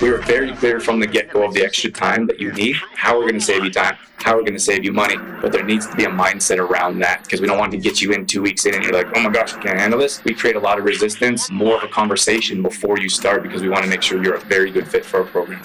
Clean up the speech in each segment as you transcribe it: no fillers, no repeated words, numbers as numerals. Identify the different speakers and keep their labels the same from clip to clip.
Speaker 1: We were very clear from the get-go of the extra time that you need, how we're going to save you time, how we're going to save you money. But there needs to be a mindset around that, because we don't want to get you in 2 weeks in and you're like, oh my gosh, I can't handle this. We create a lot of resistance, more of a conversation before you start, because we want to make sure you're a very good fit for our program.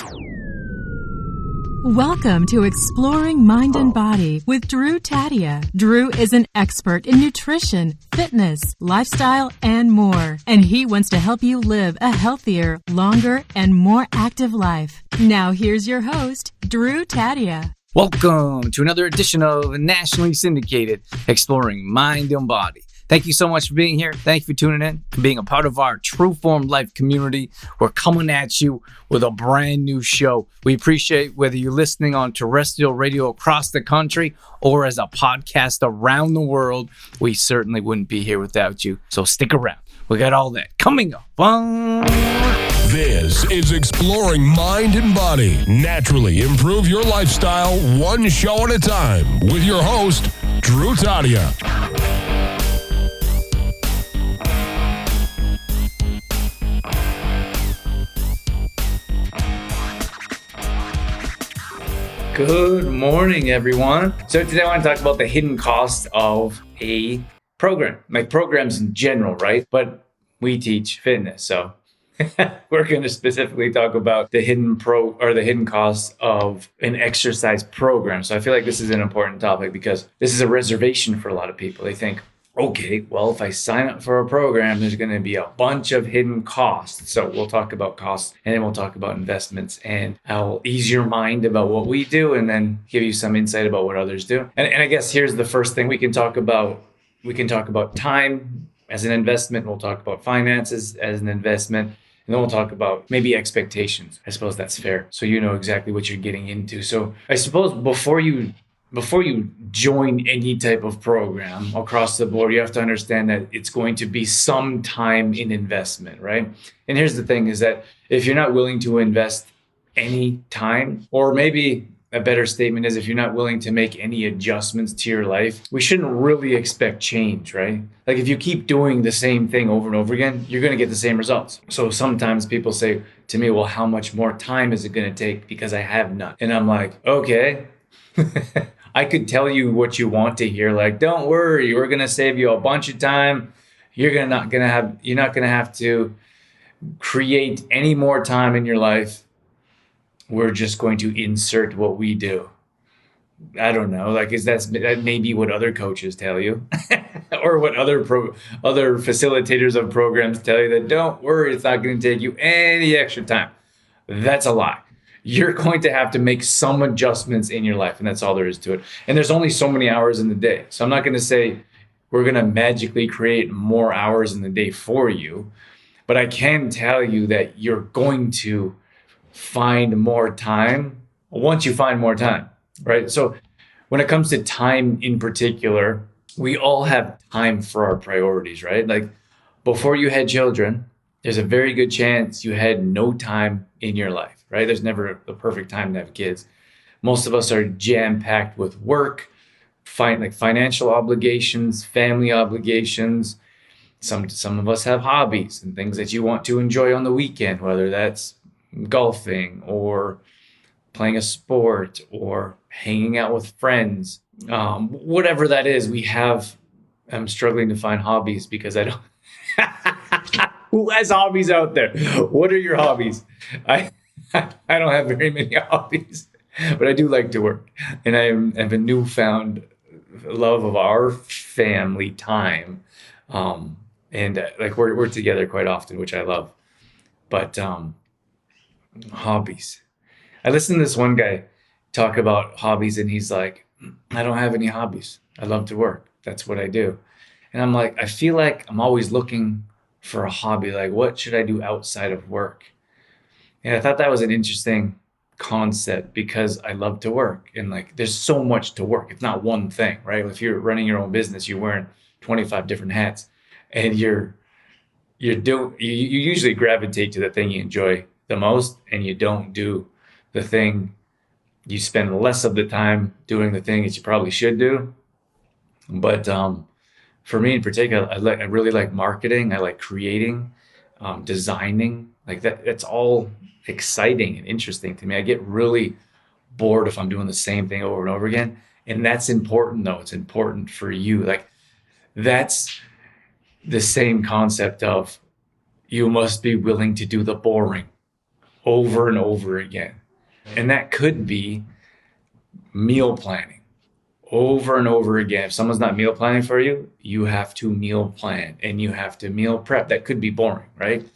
Speaker 2: Welcome to Exploring Mind and Body with Drew Tadia. Drew is an expert in nutrition, fitness, lifestyle, and more. And he wants to help you live a healthier, longer, and more active life. Now here's your host, Drew Tadia.
Speaker 3: Welcome to another edition of nationally syndicated Exploring Mind and Body. Thank you so much for being here. Thank you for tuning in and being a part of our True Form Life community. We're coming at you with a brand new show. We appreciate whether you're listening on terrestrial radio across the country or as a podcast around the world. We certainly wouldn't be here without you. So stick around. We got all that coming up.
Speaker 4: This is Exploring Mind and Body. Naturally improve your lifestyle one show at a time with your host, Drew Tadia.
Speaker 3: Good morning, everyone. So today I want to talk about the hidden cost of a program, like programs in general, right? But we teach fitness, so we're going to specifically talk about the hidden cost of an exercise program. So I feel like this is an important topic because this is a reservation for a lot of people. They think, okay, well, if I sign up for a program, there's going to be a bunch of hidden costs. So we'll talk about costs and then we'll talk about investments, and I'll ease your mind about what we do and then give you some insight about what others do. And I guess here's the first thing we can talk about. We can talk about time as an investment. We'll talk about finances as an investment. And then we'll talk about maybe expectations. I suppose that's fair. So you know exactly what you're getting into. So I suppose before you join any type of program across the board, you have to understand that it's going to be some time in investment, right? And here's the thing is that if you're not willing to invest any time, or maybe a better statement is if you're not willing to make any adjustments to your life, we shouldn't really expect change, right? Like if you keep doing the same thing over and over again, you're going to get the same results. So sometimes people say to me, well, how much more time is it going to take because I have none? And I'm like, okay. I could tell you what you want to hear. Like, don't worry, we're going to save you a bunch of time. You're not going to have to create any more time in your life. We're just going to insert what we do. I don't know. Like, that may be what other coaches tell you or what other facilitators of programs tell you, that don't worry, it's not going to take you any extra time. That's a lie. You're going to have to make some adjustments in your life, and that's all there is to it. And there's only so many hours in the day. So I'm not going to say we're going to magically create more hours in the day for you, but I can tell you that you're going to find more time once you find more time, right? So when it comes to time in particular, we all have time for our priorities, right? Like before you had children, there's a very good chance you had no time in your life, right? There's never the perfect time to have kids. Most of us are jam-packed with work, financial obligations, family obligations. Some of us have hobbies and things that you want to enjoy on the weekend, whether that's golfing or playing a sport or hanging out with friends. Whatever that is, I'm struggling to find hobbies because I don't... Who has hobbies out there? What are your hobbies? I don't have very many hobbies, but I do like to work. And I have a newfound love of our family time. We're together quite often, which I love. But hobbies. I listened to this one guy talk about hobbies, and he's like, I don't have any hobbies. I love to work. That's what I do. And I'm like, I feel like I'm always looking for a hobby. Like, what should I do outside of work? And I thought that was an interesting concept because I love to work, and like there's so much to work. It's not one thing, right? If you're running your own business, you're wearing 25 different hats, and you usually gravitate to the thing you enjoy the most, and you don't do the thing. You spend less of the time doing the thing that you probably should do. But for me in particular, I really like marketing. I like creating, designing. Like that's all exciting and interesting to me. I get really bored if I'm doing the same thing over and over again. And that's important though. It's important for you. Like that's the same concept of you must be willing to do the boring over and over again. And that could be meal planning over and over again. If someone's not meal planning for you, you have to meal plan and you have to meal prep. That could be boring, right?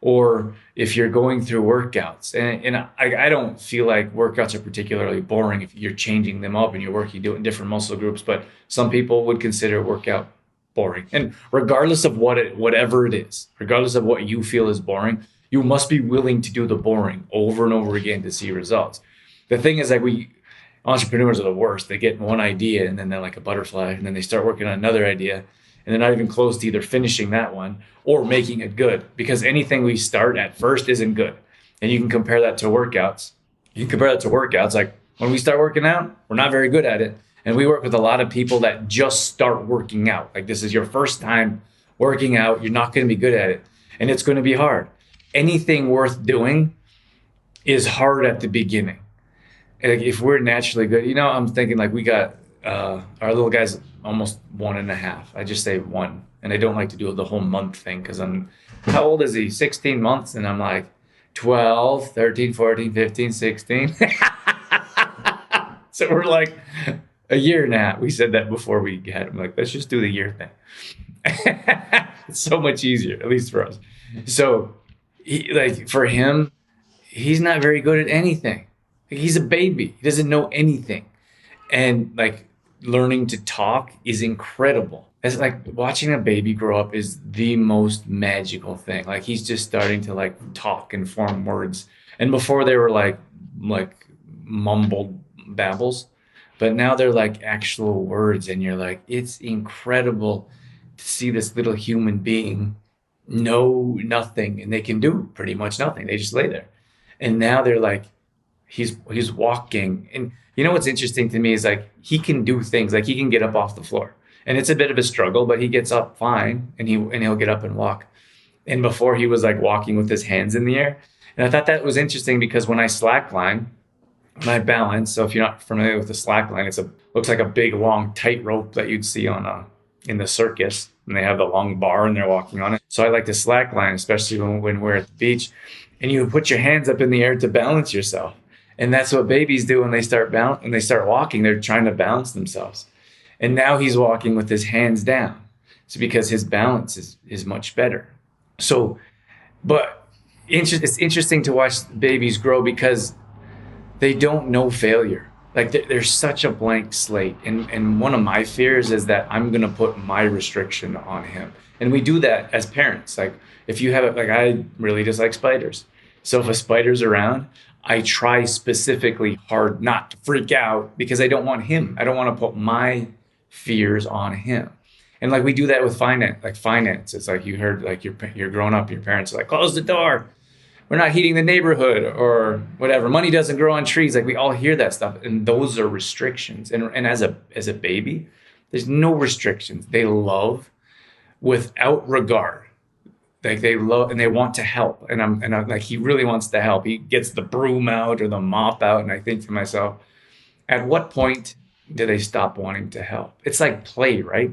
Speaker 3: Or if you're going through workouts, and I don't feel like workouts are particularly boring if you're changing them up and you're doing different muscle groups, but some people would consider workout boring. And regardless of whatever it is, regardless of what you feel is boring, you must be willing to do the boring over and over again to see results. The thing is, like, entrepreneurs are the worst. They get one idea and then they're like a butterfly, and then they start working on another idea and they're not even close to either finishing that one or making it good, because anything we start at first isn't good. And you can compare that to workouts. Like when we start working out, we're not very good at it. And we work with a lot of people that just start working out. Like this is your first time working out. You're not going to be good at it. And it's going to be hard. Anything worth doing is hard at the beginning. Like if we're naturally good, I'm thinking like we got our little guy's almost 1.5. I just say 1. And I don't like to do the whole month thing because how old is he? 16 months. And I'm like 12, 13, 14, 15, 16. So we're like a year now. We said that before we had him. Like, let's just do the year thing. It's so much easier, at least for us. So for him, he's not very good at anything. He's a baby. He doesn't know anything. And like learning to talk is incredible. It's like watching a baby grow up is the most magical thing. Like he's just starting to like talk and form words. And before they were like mumbled babbles, but now they're like actual words. And you're like, it's incredible to see this little human being know nothing, and they can do pretty much nothing. They just lay there. And now they're like, he's walking. And you know what's interesting to me is like he can do things, like he can get up off the floor. And it's a bit of a struggle, but he gets up fine, and he'll get up and walk. And before he was like walking with his hands in the air. And I thought that was interesting because when I slackline, when I balance, so if you're not familiar with the slackline, looks like a big long tightrope that you'd see in the circus, and they have the long bar and they're walking on it. So I like to slackline, especially when we're at the beach, and you put your hands up in the air to balance yourself. And that's what babies do when they start walking. They're trying to balance themselves. And now he's walking with his hands down. It's because his balance is much better. So, but it's interesting to watch babies grow because they don't know failure. Like they're such a blank slate. And one of my fears is that I'm going to put my restriction on him. And we do that as parents. Like if you have it, like I really dislike spiders. So if a spider's around, I try specifically hard not to freak out because I don't want him. I don't want to put my fears on him. And like we do that with finance. It's like you heard, like you're growing up, your parents are like, close the door. We're not heating the neighborhood or whatever. Money doesn't grow on trees. Like we all hear that stuff. And those are restrictions. And as a baby, there's no restrictions. They love without regard. Like they love and they want to help. And I'm like, he really wants to help. He gets the broom out or the mop out. And I think to myself, at what point do they stop wanting to help? It's like play, right?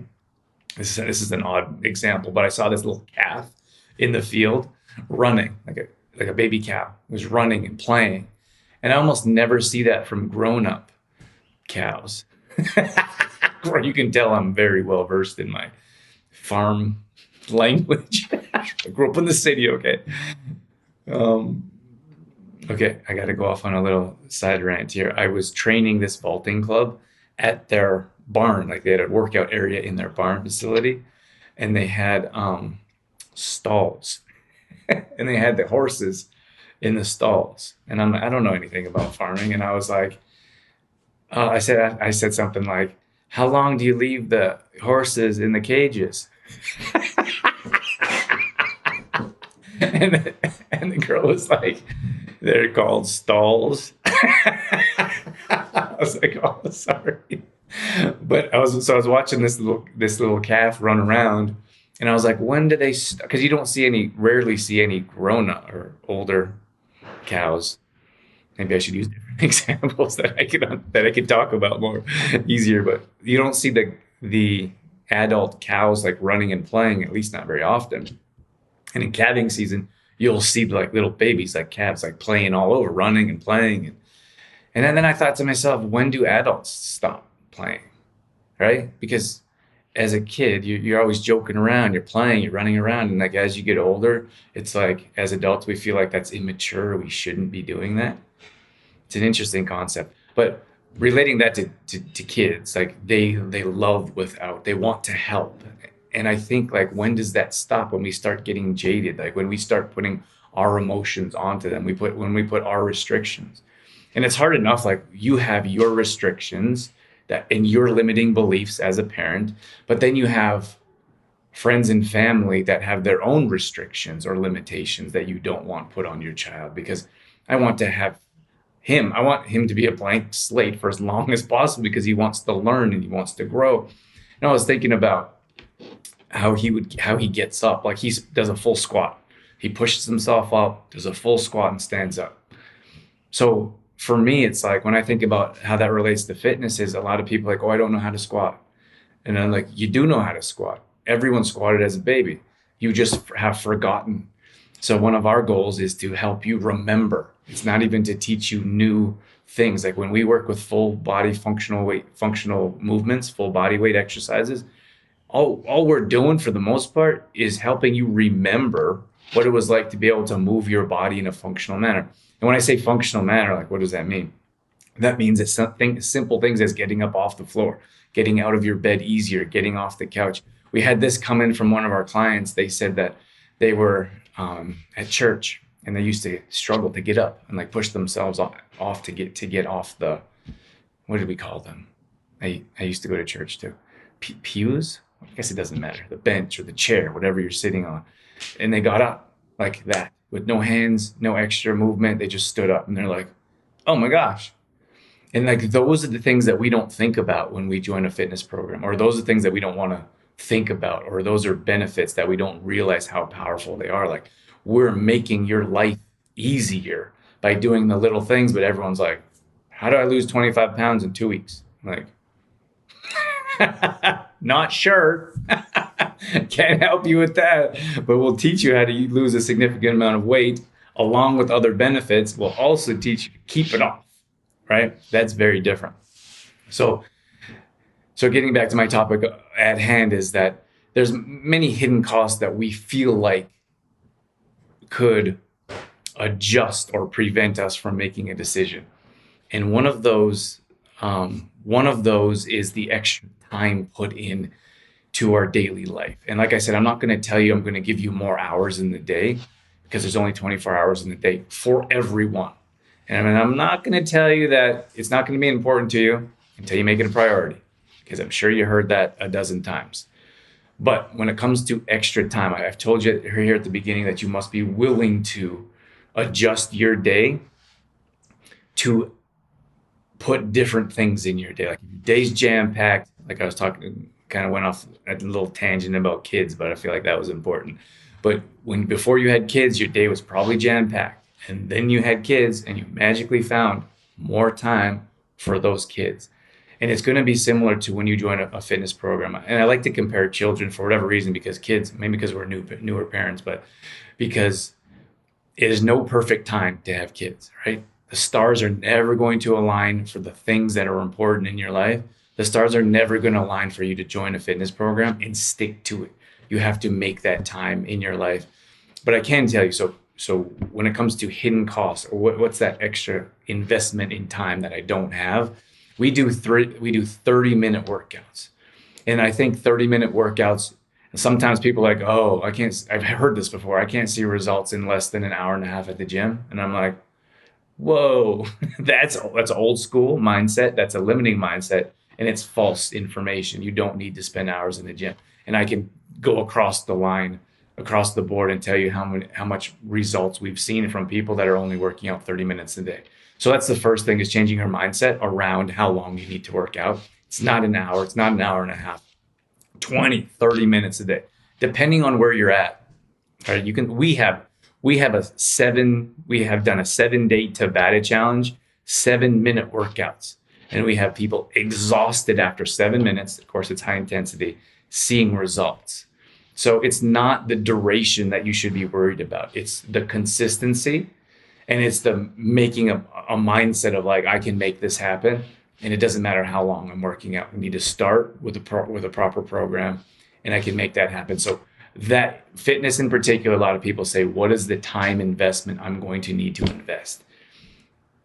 Speaker 3: This is an odd example, but I saw this little calf in the field running, like a baby cow was running and playing. And I almost never see that from grown-up cows. You can tell I'm very well versed in my farm language. I grew up in the city, okay? Okay, I got to go off on a little side rant here. I was training this vaulting club at their barn. Like they had a workout area in their barn facility, and they had stalls. And they had the horses in the stalls. And I don't know anything about farming. And I was like, I said something like, how long do you leave the horses in the cages? and the girl was like, they're called stalls. I was like, oh, sorry. But I was watching this little calf run around. And I was like, when do they, because you rarely see any grown up or older cows. Maybe I should use different examples that I could talk about more easier. But you don't see the adult cows like running and playing, at least not very often. And in calving season, you'll see like little babies, like calves, like playing all over, running and playing. And then I thought to myself, when do adults stop playing, right? Because as a kid, you're always joking around, you're playing, you're running around. And like as you get older, it's like as adults, we feel like that's immature. We shouldn't be doing that. It's an interesting concept. But relating that to kids, like they love without, they want to help. And I think like when does that stop? When we start getting jaded, like when we start putting our emotions onto them, when we put our restrictions. And it's hard enough, like you have your restrictions that and your limiting beliefs as a parent, but then you have friends and family that have their own restrictions or limitations that you don't want put on your child. Because I want him to be a blank slate for as long as possible because he wants to learn and he wants to grow. And I was thinking about how he gets up, like he does a full squat. He pushes himself up, does a full squat and stands up. So for me, it's like when I think about how that relates to fitness is a lot of people are like, oh, I don't know how to squat. And I'm like, you do know how to squat. Everyone squatted as a baby. You just have forgotten. So one of our goals is to help you remember. It's not even to teach you new things. Like when we work with full body functional movements, full body weight exercises, all we're doing for the most part is helping you remember what it was like to be able to move your body in a functional manner. And when I say functional manner, like what does that mean? That means it's simple things as getting up off the floor, getting out of your bed easier, getting off the couch. We had this come in from one of our clients. They said that they were at church and they used to struggle to get up and like push themselves off to get off the, what did we call them? I used to go to church too. Pews? I guess it doesn't matter. The bench or the chair, whatever you're sitting on. And they got up like that with no hands, no extra movement. They just stood up and they're like, oh my gosh. And like, those are the things that we don't think about when we join a fitness program, or those are things that we don't want to think about, or those are benefits that we don't realize how powerful they are. Like we're making your life easier by doing the little things, but everyone's like, how do I lose 25 pounds in 2 weeks? I'm like, not sure. Can't help you with that, but we'll teach you how to lose a significant amount of weight along with other benefits. We'll also teach you to keep it off, right? That's very different. So getting back to my topic at hand is that there's many hidden costs that we feel like could adjust or prevent us from making a decision. And one of those is the extra time put in to our daily life. And like I said, I'm not going to tell you I'm going to give you more hours in the day because there's only 24 hours in the day for everyone. And I'm not going to tell you that it's not going to be important to you until you make it a priority, because I'm sure you heard that a dozen times. But when it comes to extra time, I've told you here at the beginning that you must be willing to adjust your day to put different things in your day. Like if your day's jam-packed, like I was talking, kind of went off at a little tangent about kids, but I feel like that was important. But before you had kids, your day was probably jam-packed. And then you had kids and you magically found more time for those kids. And it's going to be similar to when you join a fitness program. And I like to compare children for whatever reason, because kids, maybe because we're newer parents, but because it is no perfect time to have kids, right? The stars are never going to align for the things that are important in your life. The stars are never going to align for you to join a fitness program and stick to it. You have to make that time in your life. But I can tell you, so when it comes to hidden costs, or what's that extra investment in time that I don't have, we do 30-minute workouts. And I think 30-minute workouts, sometimes people are like, oh, I've heard this before. I can't see results in less than an hour and a half at the gym. And I'm like, whoa, that's old school mindset. That's a limiting mindset. And it's false information. You don't need to spend hours in the gym. And I can go across the line, across the board, and tell you how much results we've seen from people that are only working out 30 minutes a day. So that's the first thing, is changing your mindset around how long you need to work out. It's not an hour. It's not an hour and a half, 20, 30 minutes a day, depending on where you're at. All right, we we have done a 7-day Tabata challenge, 7-minute workouts. And we have people exhausted after 7 minutes. Of course, it's high intensity, seeing results. So it's not the duration that you should be worried about. It's the consistency, and it's the making a mindset of like, I can make this happen. And it doesn't matter how long I'm working out. We need to start with a proper program, and I can make that happen. So that fitness in particular, a lot of people say, what is the time investment I'm going to need to invest?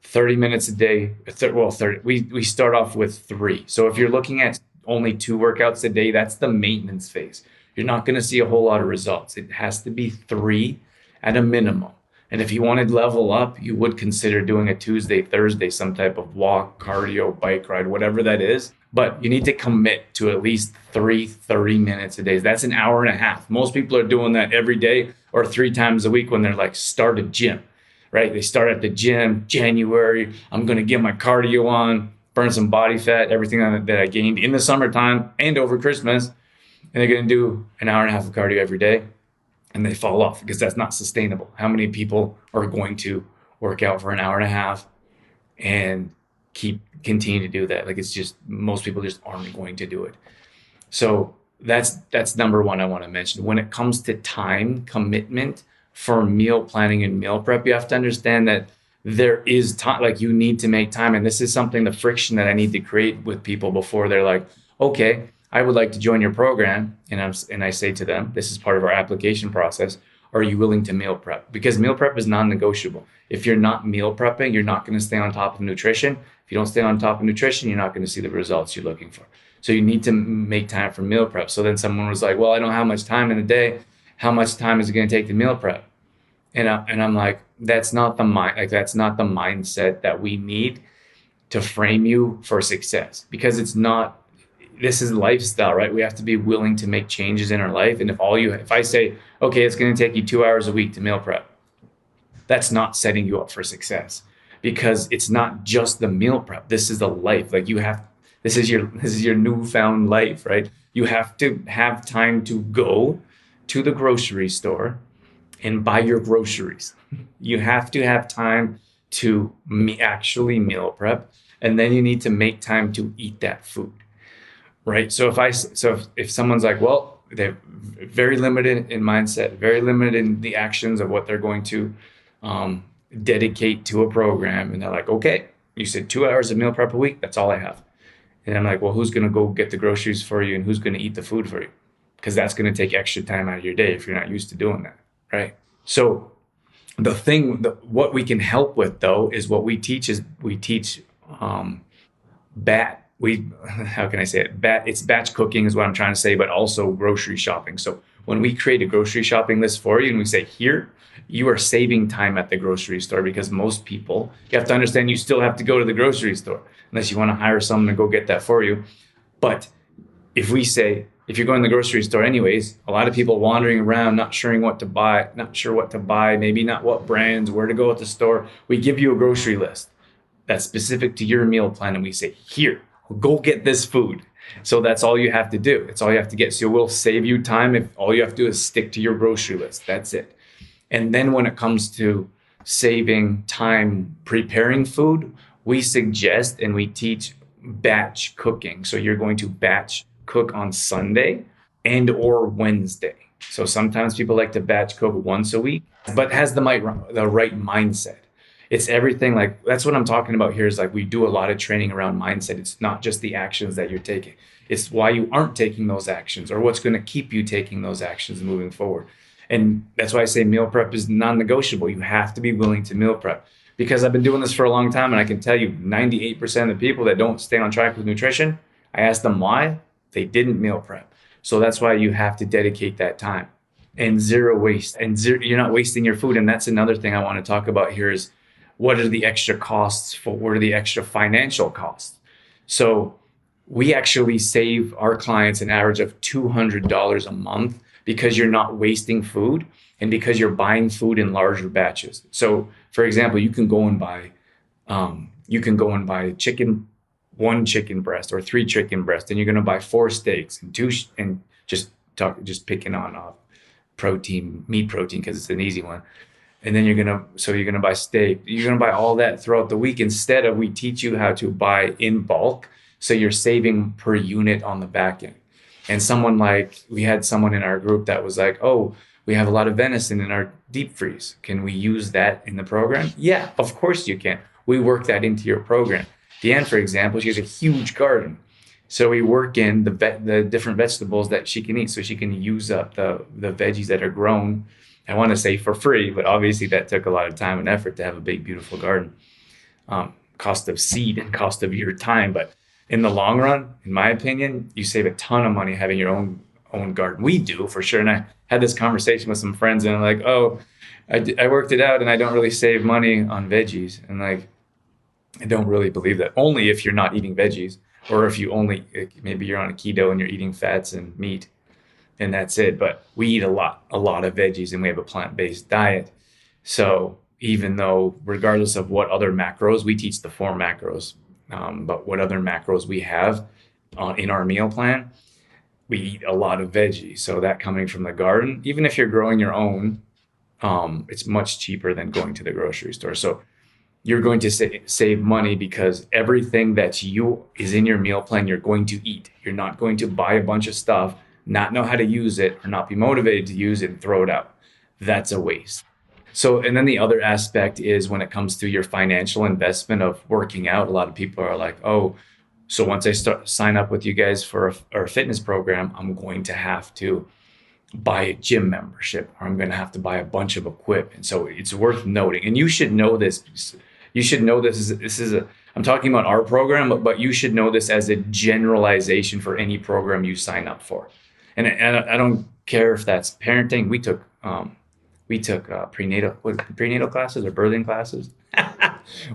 Speaker 3: 30 minutes a day, 30, we start off with 3. So if you're looking at only 2 workouts a day, that's the maintenance phase. You're not going to see a whole lot of results. It has to be 3 at a minimum. And if you want to level up, you would consider doing a Tuesday, Thursday, some type of walk, cardio, bike ride, whatever that is. But you need to commit to at least 30 minutes a day. That's an hour and a half. Most people are doing that every day or 3 times a week when they're like, start a gym, right? They start at the gym, January, I'm going to get my cardio on, burn some body fat, everything that I gained in the summertime and over Christmas. And they're going to do an hour and a half of cardio every day. And they fall off because that's not sustainable. How many people are going to work out for an hour and a half and continue to do that? Like, it's just, most people just aren't going to do it. So that's number one I want to mention. When it comes to time commitment for meal planning and meal prep, you have to understand that there is time, like you need to make time. And this is something, the friction that I need to create with people before they're like, okay, I would like to join your program. And I say to them, this is part of our application process. Are you willing to meal prep? Because meal prep is non-negotiable. If you're not meal prepping, you're not going to stay on top of nutrition. If you don't stay on top of nutrition, you're not going to see the results you're looking for. So you need to make time for meal prep. So then someone was like, well, I don't have much time in a day. How much time is it going to take to meal prep? And I'm like, that's not the mindset that we need to frame you for success, because it's not. This is lifestyle, right? We have to be willing to make changes in our life. And if I say, okay, it's going to take you 2 hours a week to meal prep, that's not setting you up for success, because it's not just the meal prep. This is a life. Like this is your newfound life, right? You have to have time to go to the grocery store and buy your groceries. You have to have time to actually meal prep, and then you need to make time to eat that food. Right. So if someone's like, well, they're very limited in mindset, very limited in the actions of what they're going to dedicate to a program. And they're like, okay, you said 2 hours of meal prep a week. That's all I have. And I'm like, well, who's going to go get the groceries for you, and who's going to eat the food for you? Because that's going to take extra time out of your day if you're not used to doing that. Right. So what we can help with, though, is what we teach how can I say it? It's batch cooking is what I'm trying to say, but also grocery shopping. So when we create a grocery shopping list for you and we say, here, you are saving time at the grocery store, because most people, you have to understand, you still have to go to the grocery store unless you want to hire someone to go get that for you. But if we say, if you're going to the grocery store anyways, a lot of people wandering around, not sure what to buy, maybe not what brands, where to go at the store. We give you a grocery list that's specific to your meal plan, and we say, here, go get this food. So that's all you have to do. It's all you have to get. So we'll save you time if all you have to do is stick to your grocery list. That's it. And then when it comes to saving time preparing food, we suggest and we teach batch cooking. So you're going to batch cook on Sunday and or Wednesday. So sometimes people like to batch cook once a week, but has the right mindset. It's everything. Like, that's what I'm talking about here, is like, we do a lot of training around mindset. It's not just the actions that you're taking. It's why you aren't taking those actions, or what's going to keep you taking those actions moving forward. And that's why I say meal prep is non-negotiable. You have to be willing to meal prep, because I've been doing this for a long time. And I can tell you 98% of the people that don't stay on track with nutrition, I ask them why, they didn't meal prep. So that's why you have to dedicate that time, and zero waste, and you're not wasting your food. And that's another thing I want to talk about here is, what are the extra costs what are the extra financial costs? So we actually save our clients an average of $200 a month, because you're not wasting food and because you're buying food in larger batches. So for example, you can go and buy one chicken breast or 3 chicken breasts, and you're going to buy 4 steaks and just picking on meat protein because it's an easy one. And then you're gonna buy steak. You're gonna buy all that throughout the week. Instead of, we teach you how to buy in bulk, so you're saving per unit on the back end. And we had someone in our group that was like, oh, we have a lot of venison in our deep freeze. Can we use that in the program? Yeah, of course you can. We work that into your program. Deanne, for example, she has a huge garden. So we work in the different vegetables that she can eat, so she can use up the veggies that are grown, I want to say for free, but obviously that took a lot of time and effort to have a big, beautiful garden. Cost of seed and cost of your time. But in the long run, in my opinion, you save a ton of money having your own garden. We do, for sure. And I had this conversation with some friends, and I'm like, oh, I worked it out and I don't really save money on veggies. And like, I don't really believe that. Only if you're not eating veggies, or if maybe you're on a keto and you're eating fats and meat, and that's it. But we eat a lot of veggies, and we have a plant-based diet. So even though, regardless of what other macros, we teach the 4 macros, but what other macros we have in our meal plan, we eat a lot of veggies. So that coming from the garden, even if you're growing your own, it's much cheaper than going to the grocery store. So you're going to save money, because everything that is in your meal plan, you're going to eat. You're not going to buy a bunch of stuff, not know how to use it, or not be motivated to use it and throw it out. That's a waste. So, and then the other aspect is when it comes to your financial investment of working out, a lot of people are like, oh, so once I sign up with you guys for a fitness program, I'm going to have to buy a gym membership, or I'm going to have to buy a bunch of equipment. So it's worth noting, and you should know this. You should know this. I'm talking about our program, but you should know this as a generalization for any program you sign up for. And I don't care if that's parenting. We took prenatal classes or birthing classes.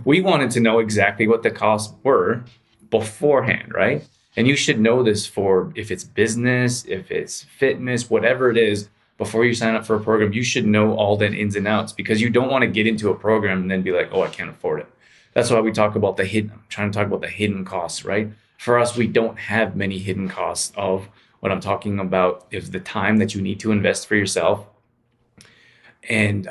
Speaker 3: We wanted to know exactly what the costs were beforehand, right? And you should know this for, if it's business, if it's fitness, whatever it is, before you sign up for a program, you should know all the ins and outs, because you don't want to get into a program and then be like, oh, I can't afford it. That's why we talk about I'm trying to talk about the hidden costs, right? For us, we don't have many hidden costs. Of what I'm talking about is the time that you need to invest for yourself. And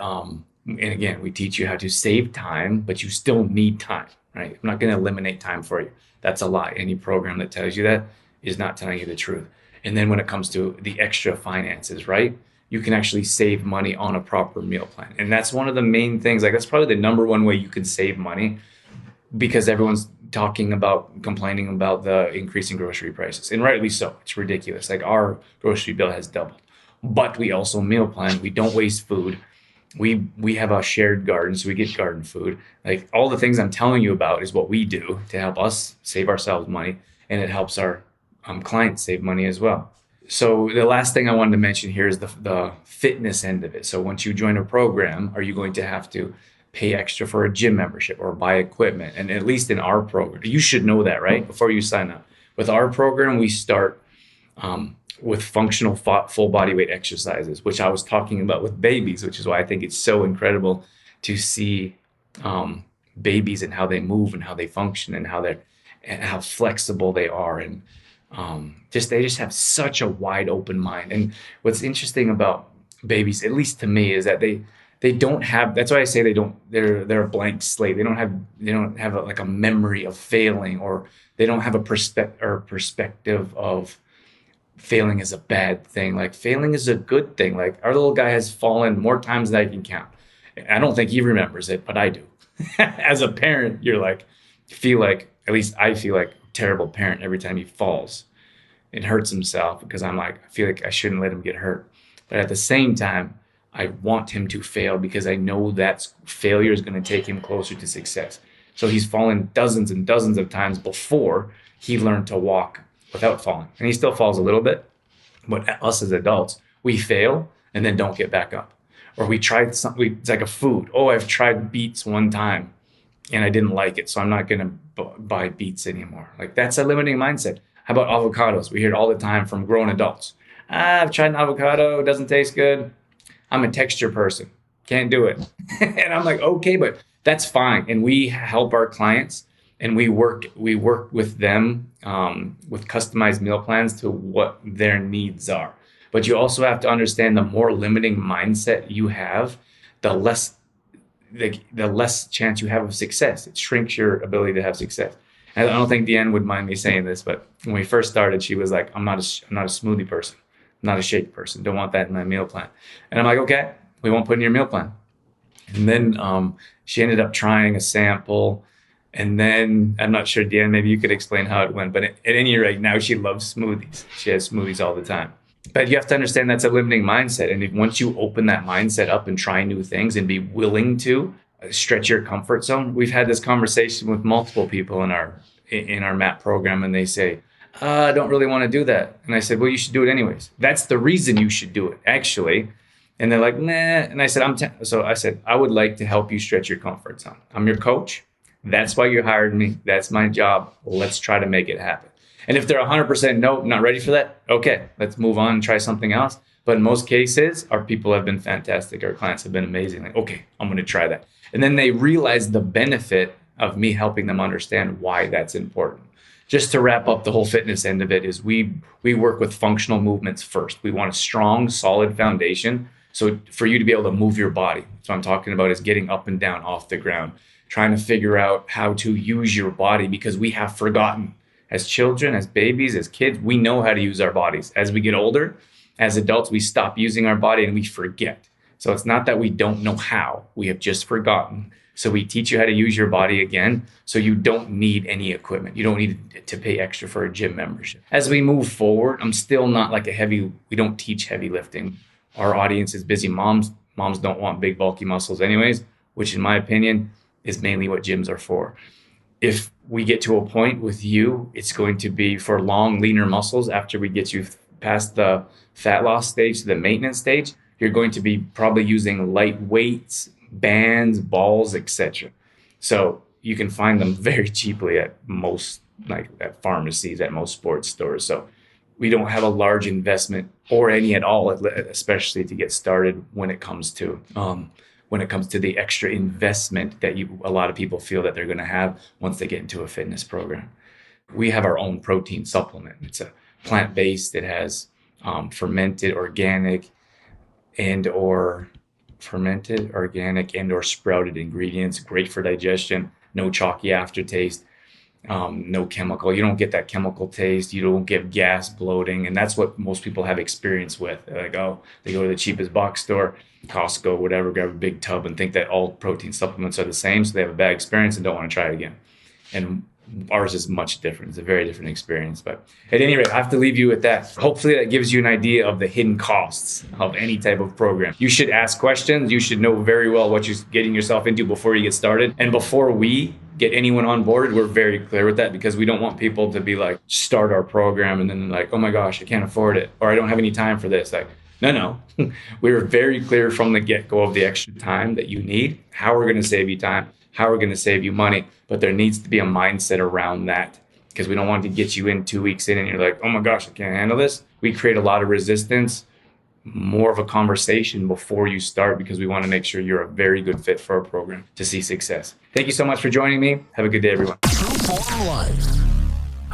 Speaker 3: again, we teach you how to save time, but you still need time, right? I'm not going to eliminate time for you. That's a lie. Any program that tells you that is not telling you the truth. And then when it comes to the extra finances, right? You can actually save money on a proper meal plan. And that's one of the main things. Like, that's probably the number one way you can save money, because everyone's complaining about the increasing grocery prices. And rightly so. It's ridiculous. Like, our grocery bill has doubled. But we also meal plan. We don't waste food. We have a shared garden, so we get garden food. Like, all the things I'm telling you about is what we do to help us save ourselves money, and it helps our clients save money as well. So the last thing I wanted to mention here is the fitness end of it. So once you join a program, are you going to have to pay extra for a gym membership or buy equipment? And at least in our program, you should know that, right? Before you sign up. With our program, we start with functional full body weight exercises, which I was talking about with babies, which is why I think it's so incredible to see babies and how they move and how they function and how flexible they are. And they just have such a wide open mind. And what's interesting about babies, at least to me, is that they don't have, that's why I say they're a blank slate. They don't have a memory of failing, or they don't have a perspective of failing is a bad thing. Like, failing is a good thing. Like, our little guy has fallen more times than I can count. I don't think he remembers it, but I do. As a parent, at least I feel like a terrible parent every time he falls and hurts himself, because I feel like I shouldn't let him get hurt. But at the same time, I want him to fail, because I know that failure is going to take him closer to success. So he's fallen dozens and dozens of times before he learned to walk without falling. And he still falls a little bit. But us as adults, we fail and then don't get back up. Or we tried something, it's like a food. Oh, I've tried beets one time and I didn't like it, so I'm not going to buy beets anymore. Like, that's a limiting mindset. How about avocados? We hear it all the time from grown adults. I've tried an avocado, it doesn't taste good. I'm a texture person, can't do it. And I'm like, okay, but that's fine. And we help our clients, and we work with them with customized meal plans to what their needs are. But you also have to understand, the more limiting mindset you have, the less the less chance you have of success. It shrinks your ability to have success. And I don't think Deanne would mind me saying this, but when we first started, she was like, I'm not a smoothie person. I'm not a shake person. Don't want that in my meal plan. And I'm like, okay, we won't put it in your meal plan. And then she ended up trying a sample. And then I'm not sure, Deanne, maybe you could explain how it went. But at any rate, now she loves smoothies. She has smoothies all the time. But you have to understand that's a limiting mindset. And once you open that mindset up and try new things and be willing to stretch your comfort zone, we've had this conversation with multiple people in our MAP program, and they say, I don't really want to do that. And I said, well, you should do it anyways. That's the reason you should do it, actually. And they're like, nah. And I said, so I said, I would like to help you stretch your comfort zone. I'm your coach. That's why you hired me. That's my job. Let's try to make it happen. And if they're 100% no, not ready for that, okay, let's move on and try something else. But in most cases, our people have been fantastic. Our clients have been amazing. Like, okay, I'm going to try that. And then they realize the benefit of me helping them understand why that's important. Just to wrap up the whole fitness end of it is we work with functional movements first. We want a strong, solid foundation. So for you to be able to move your body, so I'm talking about is getting up and down off the ground, trying to figure out how to use your body, because we have forgotten. As children, as babies, as kids, we know how to use our bodies. As we get older, as adults, we stop using our body and we forget. So it's not that we don't know how, we have just forgotten. So we teach you how to use your body again, so you don't need any equipment. You don't need to pay extra for a gym membership. As we move forward, I'm still not like we don't teach heavy lifting. Our audience is busy moms. Moms don't want big, bulky muscles anyways, which in my opinion is mainly what gyms are for. If we get to a point with you, it's going to be for long, leaner muscles. After we get you past the fat loss stage to the maintenance stage, you're going to be probably using light weights, bands, balls, etc. So you can find them very cheaply at most, like at pharmacies, at most sports stores. So we don't have a large investment or any at all, especially to get started when it comes to the extra investment that a lot of people feel that they're going to have once they get into a fitness program. We have our own protein supplement. It's a plant-based. It has fermented, organic, and or sprouted ingredients, great for digestion, no chalky aftertaste, no chemical. You don't get that chemical taste. You don't get gas, bloating. And that's what most people have experience with. They're like, oh, they go to the cheapest box store, Costco, whatever, grab a big tub and think that all protein supplements are the same. So they have a bad experience and don't want to try it again. And ours is much different. It's a very different experience. But at any rate, I have to leave you with that. Hopefully that gives you an idea of the hidden costs of any type of program. You should ask questions. You should know very well what you're getting yourself into before you get started. And before we get anyone on board, we're very clear with that, because we don't want people to be like, start our program and then like, oh my gosh, I can't afford it, or I don't have any time for this. Like, no. We were very clear from the get-go of the extra time that you need, how we're going to save you time, how we're going to save you money. But there needs to be a mindset around that, because we don't want to get you in 2 weeks in and you're like, oh my gosh, I can't handle this. We create a lot of resistance, more of a conversation before you start, because we want to make sure you're a very good fit for our program to see success. Thank you so much for joining me. Have a good day, everyone.
Speaker 4: True Form Life.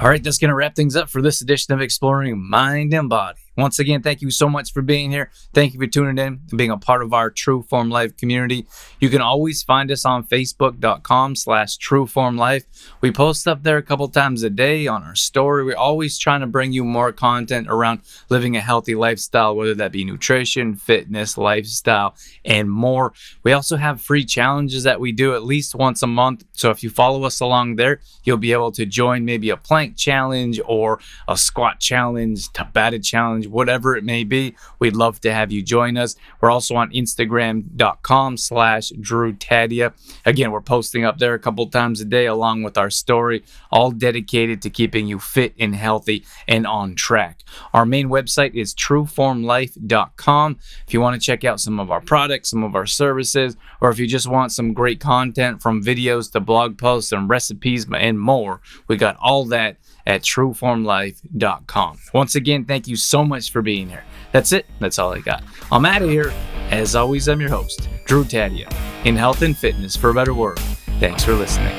Speaker 5: All right, that's going to wrap things up for this edition of Exploring Mind and Body. Once again, thank you so much for being here. Thank you for tuning in and being a part of our True Form Life community. You can always find us on Facebook.com/TrueFormLife. We post up there a couple times a day on our story. We're always trying to bring you more content around living a healthy lifestyle, whether that be nutrition, fitness, lifestyle, and more. We also have free challenges that we do at least once a month. So if you follow us along there, you'll be able to join maybe a plank challenge or a squat challenge, Tabata challenge, whatever it may be. We'd love to have you join us. We're also on Instagram.com/DrewTadia. Again, we're posting up there a couple times a day along with our story, all dedicated to keeping you fit and healthy and on track. Our main website is TrueFormLife.com. If you want to check out some of our products, some of our services, or if you just want some great content from videos to blog posts and recipes and more, we got all that at TrueFormLife.com. Once again, thank you so much for being here. That's it. That's all I got. I'm out of here. As always, I'm your host, Drew Tadia, in health and fitness for a better world. Thanks for listening.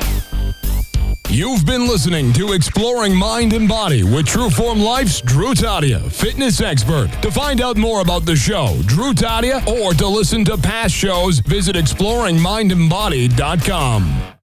Speaker 4: You've been listening to Exploring Mind and Body with Trueform Life's Drew Tadia, fitness expert. To find out more about the show, Drew Tadia, or to listen to past shows, visit exploringmindandbody.com.